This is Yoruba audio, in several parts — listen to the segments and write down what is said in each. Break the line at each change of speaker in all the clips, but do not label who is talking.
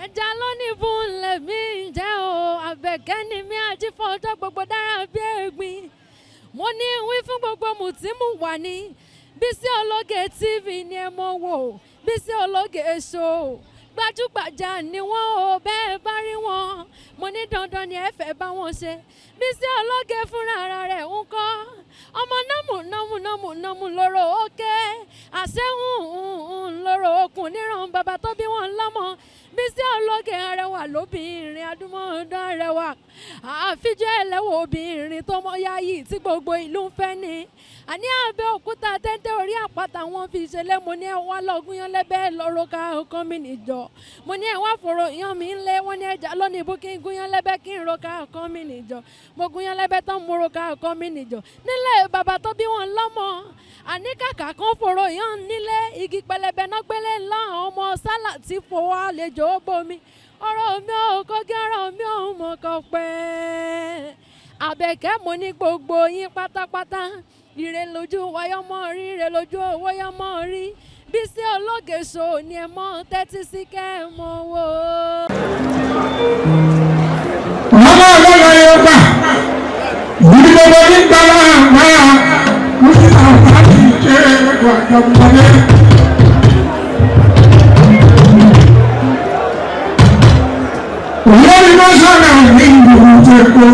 ẹja lónìí fún lèmi jẹ́ o Àbẹ̀kẹ́ ni mi àjífọ́jọ́ gbogbo dára bí ẹ̀gbin mo ní wí fún gbogbo mùtímù wà ní Bísí Ológe TV ni ẹ mọ̀ wò Bísí Ológe show gbajúgbajà ni wọ́n o bẹ́ẹ̀ bá rí wọn mo ní dandan ni ẹ fẹ́ bá wọn ṣe Bísí Ológe fúnra ara rẹ̀ ń kọ́ ọmọ nọ́mù lóró òkè àṣẹ́hùn lóró okùn níran bàbá tó bí wọn lọ́mọ Bísí Ológe arẹwà lóbìnrin adúmọ̀ọ́dán arẹwà àfijọ́ ẹlẹ́wọ̀ obìnrin tó mọ́ yáyì tí gbogbo ìlú ń fẹ́ ni àní Abẹ́òkúta tẹ́tẹ́ orí àpáta wọn fi ṣẹlẹ̀ mo ní ẹ wá lọ́gùn yan lẹ́bẹ̀ẹ́ lọ́rọ́ ká ọkàn mi nìjọ mo ní ẹ wá fòrò yan mi ń lé wọ́n ní ẹja lónìí bó kí n gún yan lẹ́bẹ̀ẹ́ kí n ro ká ọkàn mi nìjọ mo gún yan lẹ́bẹ̀ẹ́ tán mo ro ká ọkàn mi nìjọ nílẹ̀ bàbá tó bí wọn lọ́mọ àní kàkà kan fòrò yan nílé igi pẹlẹbẹ náà gbélé ńlá ọmọ sálà tí fowó àlejò bomi ọ̀rọ̀ mi ò kọ́gí ọ̀rọ̀ mi ò mọ̀ kọ́ pẹ́ Àbẹ̀kẹ́ mo ní gbogbo yín pátápátá ire lójú wáyọ́mọ́ rí ire lójú wáyọ́mọ́ rí Bísí Ológe show ni ẹ mọ́ tẹ́tí sí kẹ́ ẹ mọ́ wò.
Màmá ọlọ́lá yóò gbà ìdí gbogbo ní gbàlá àmàlà wọ́n ti àwọn àti ìṣe ẹ̀kọ́ àjọpọ̀lẹ́. Òyìnbó ni wọ́n sọ̀rọ̀ ní ìgbòho tó kọ́.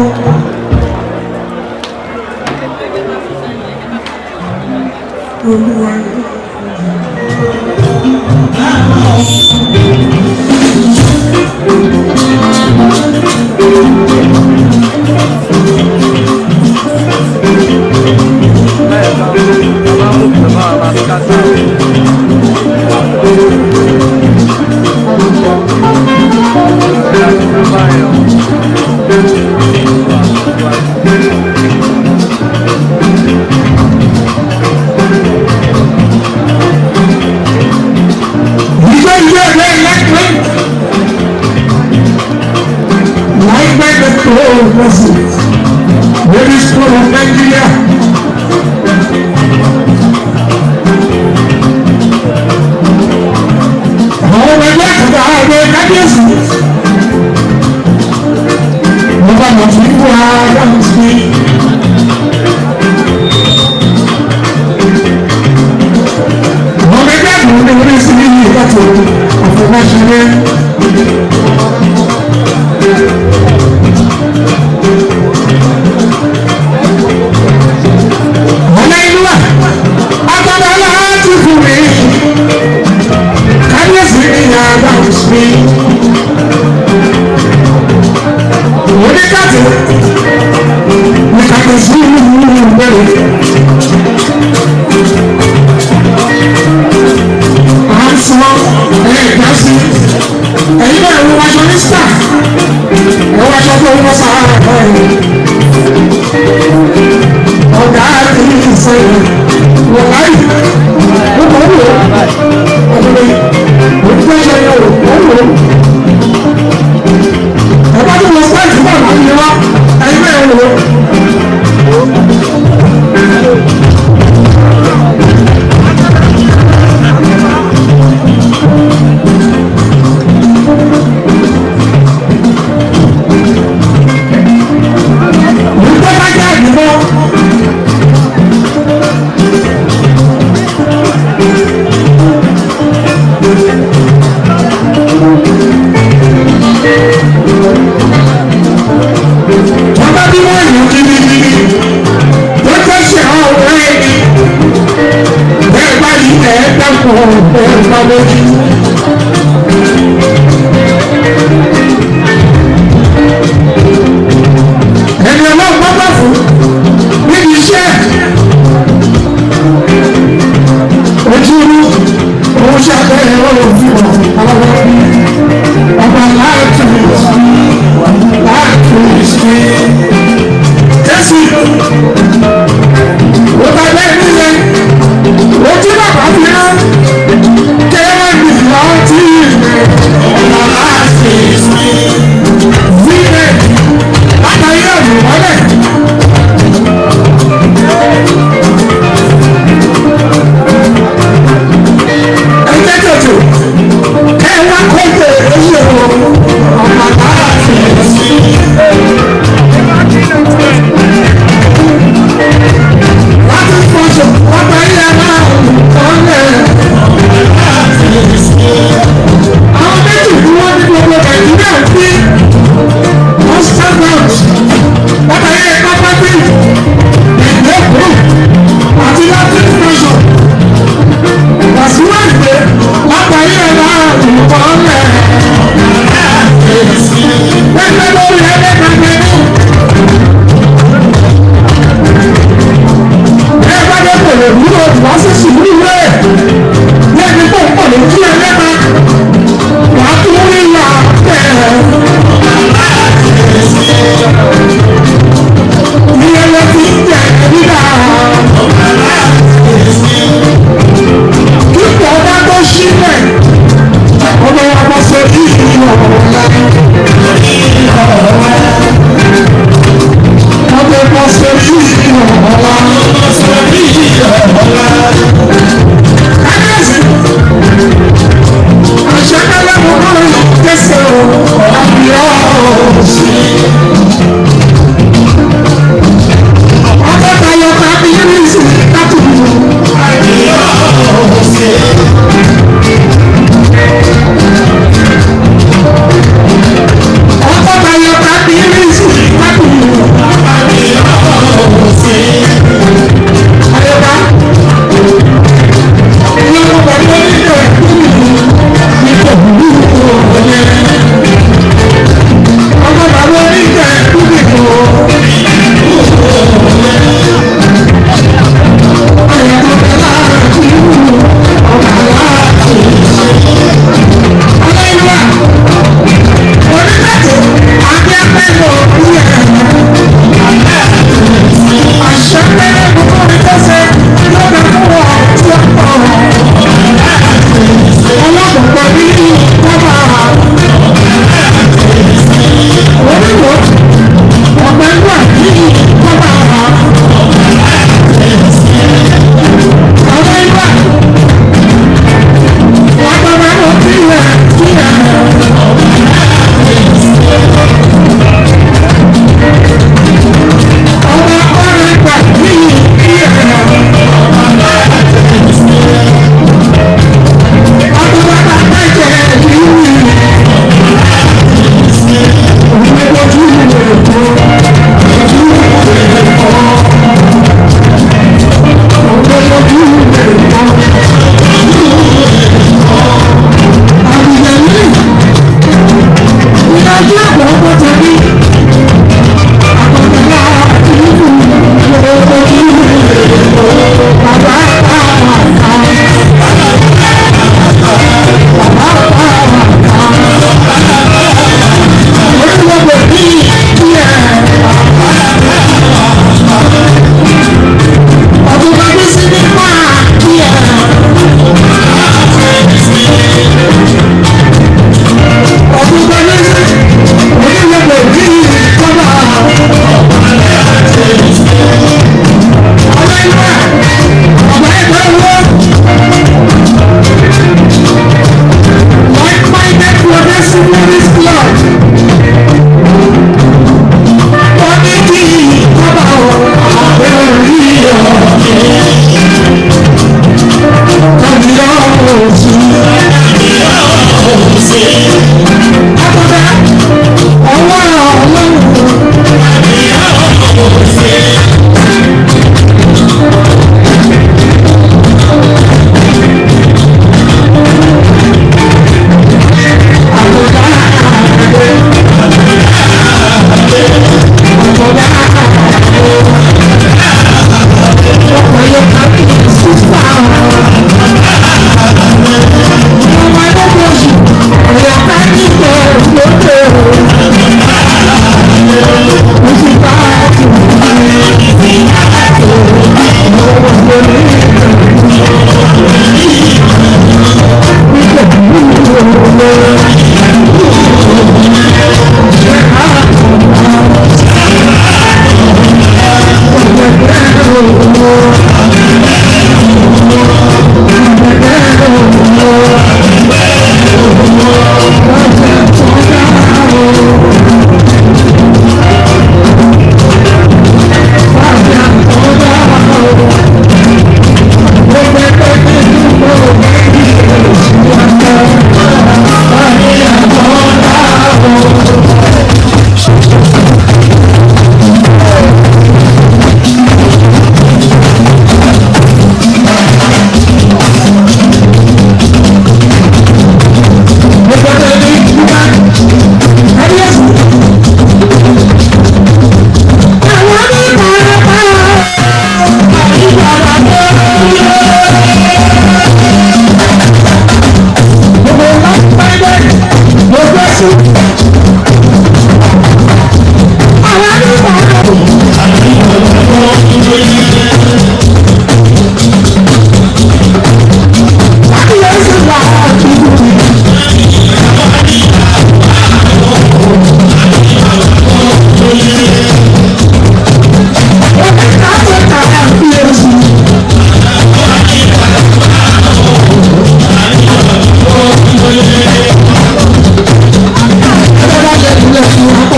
Pẹ́pẹ́ lórí ẹlẹ́gbẹ̀ẹ́ nù. Ẹ bá dé kò lè wúlò wá sí sùúrù rẹ̀. Lẹ́ni tó ń pọ̀ lójú ẹlẹ́gbẹ̀ẹ́. Wà á tún rí ìyá tẹ̀. Ní ẹyẹ ti ń jẹ nígbà. Kíkọ̀ ọba tó sílẹ̀. Ọmọ wa bá ṣe bí ìlú ọ̀la. Ọmọ bá ṣe bí ìlú ọ̀la. Kábíyèsí. Àṣekálẹ̀ mọ̀ náà ló kẹsẹ̀ o. Àbíyá òsì. Ọjọ́ tayọ̀ kábíyèsí kábíyèsí. Àbíyá òsì. Ọkọ̀ tayọ̀ kábíyèsí kábíyèsí. Àbíyá òsì. Ayọ̀ká. Ìyá ọkọ̀ pẹ̀lú oníkẹ̀ ní kò burú òye. Ọkọ̀ pẹ̀lú oníkẹ̀ kúkìkù. Ayọ̀ká pẹ̀lá ìlú ọ̀gá láti. Aláìlúwà. Oníkẹ̀tù àti akẹ́kọ̀ọ́ ìyẹn. Àṣẹ pẹ́lẹ́ gbogbo ìtọ́sẹ̀ lọ́dọ̀ fún wọn tí ó pọ̀. Ọlọ́pàá ní bàbá. Oníwò ọ̀pẹ wà ní bàbá. Ọ̀pẹ wà. Àgbàdo àwọn kílẹ̀ kílẹ̀. Ọba ọ̀rẹ́ gbà ní kílẹ̀.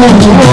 Yeah.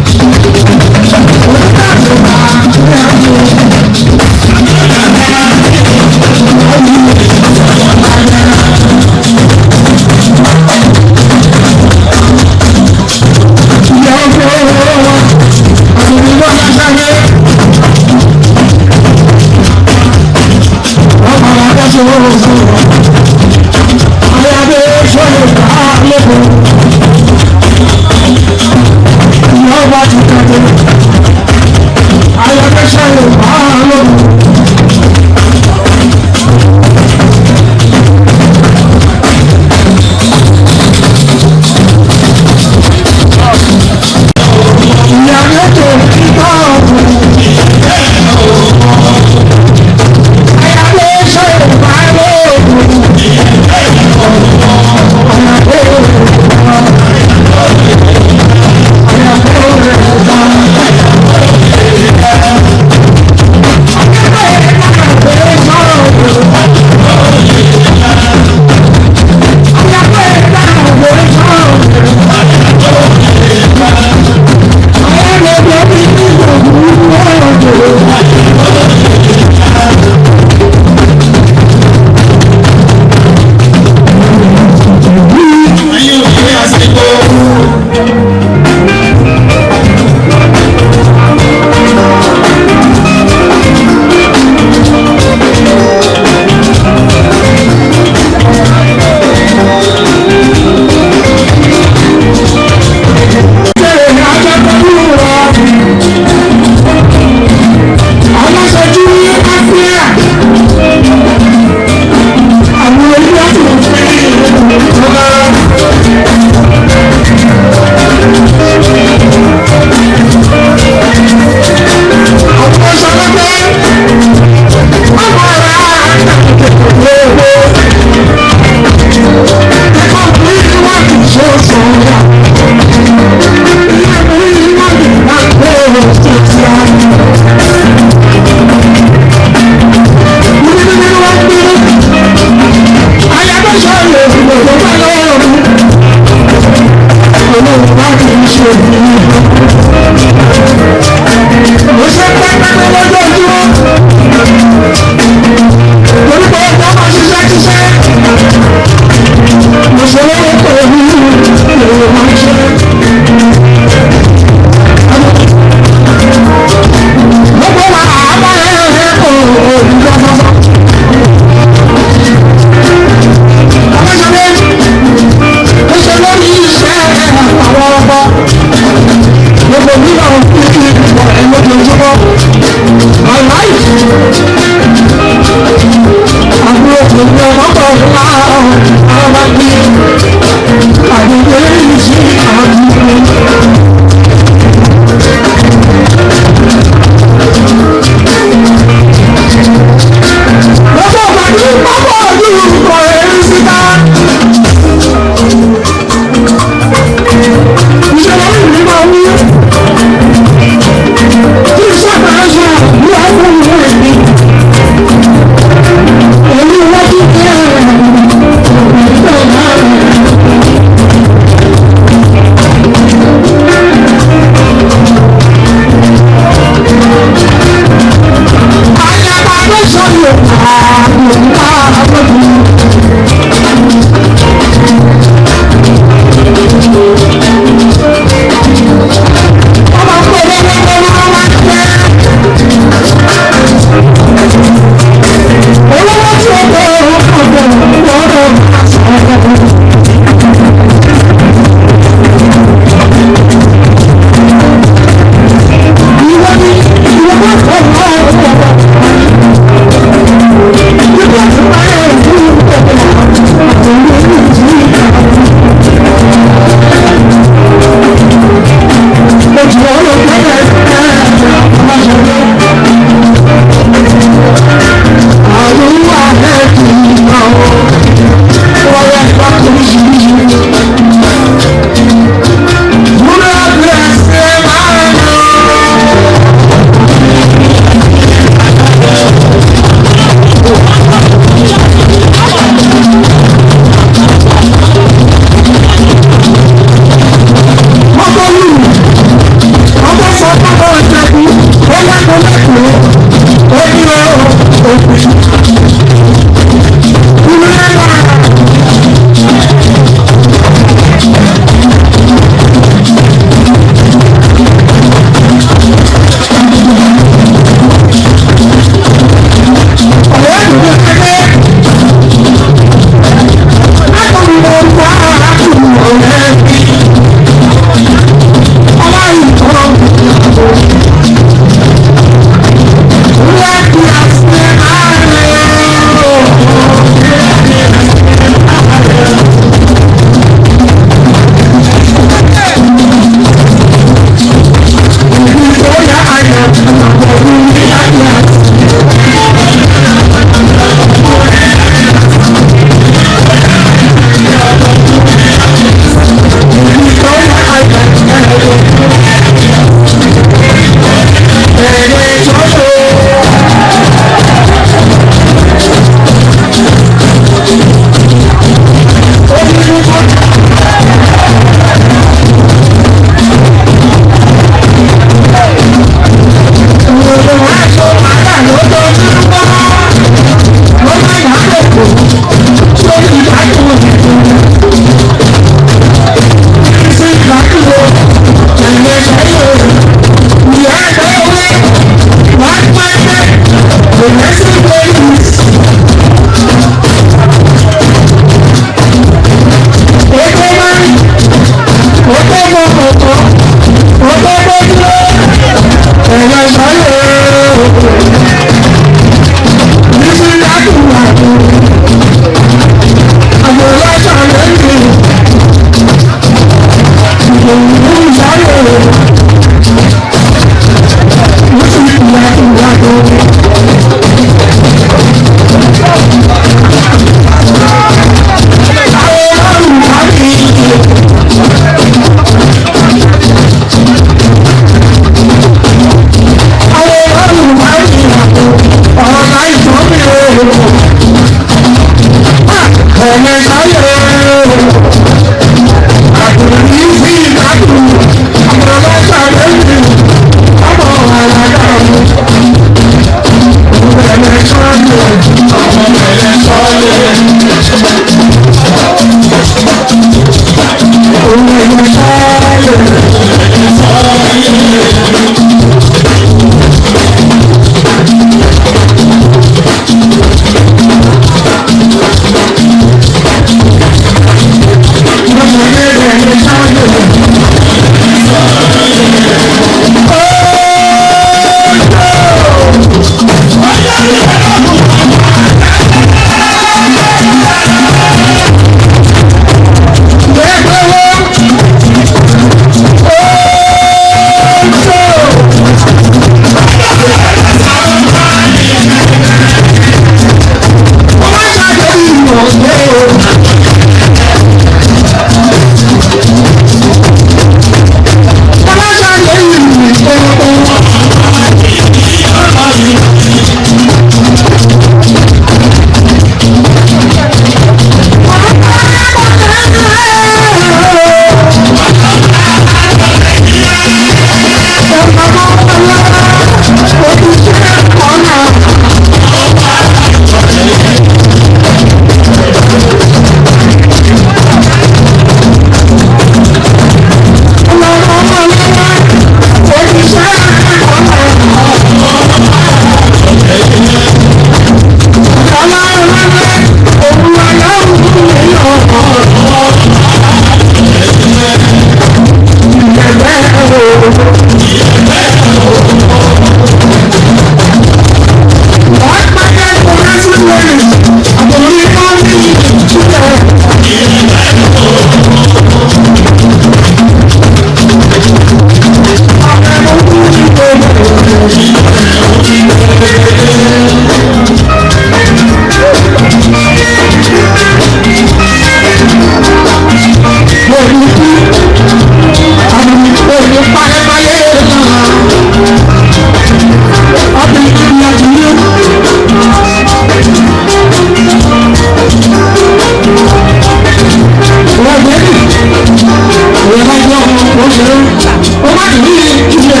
ó má dì ní ilé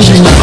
Thank you.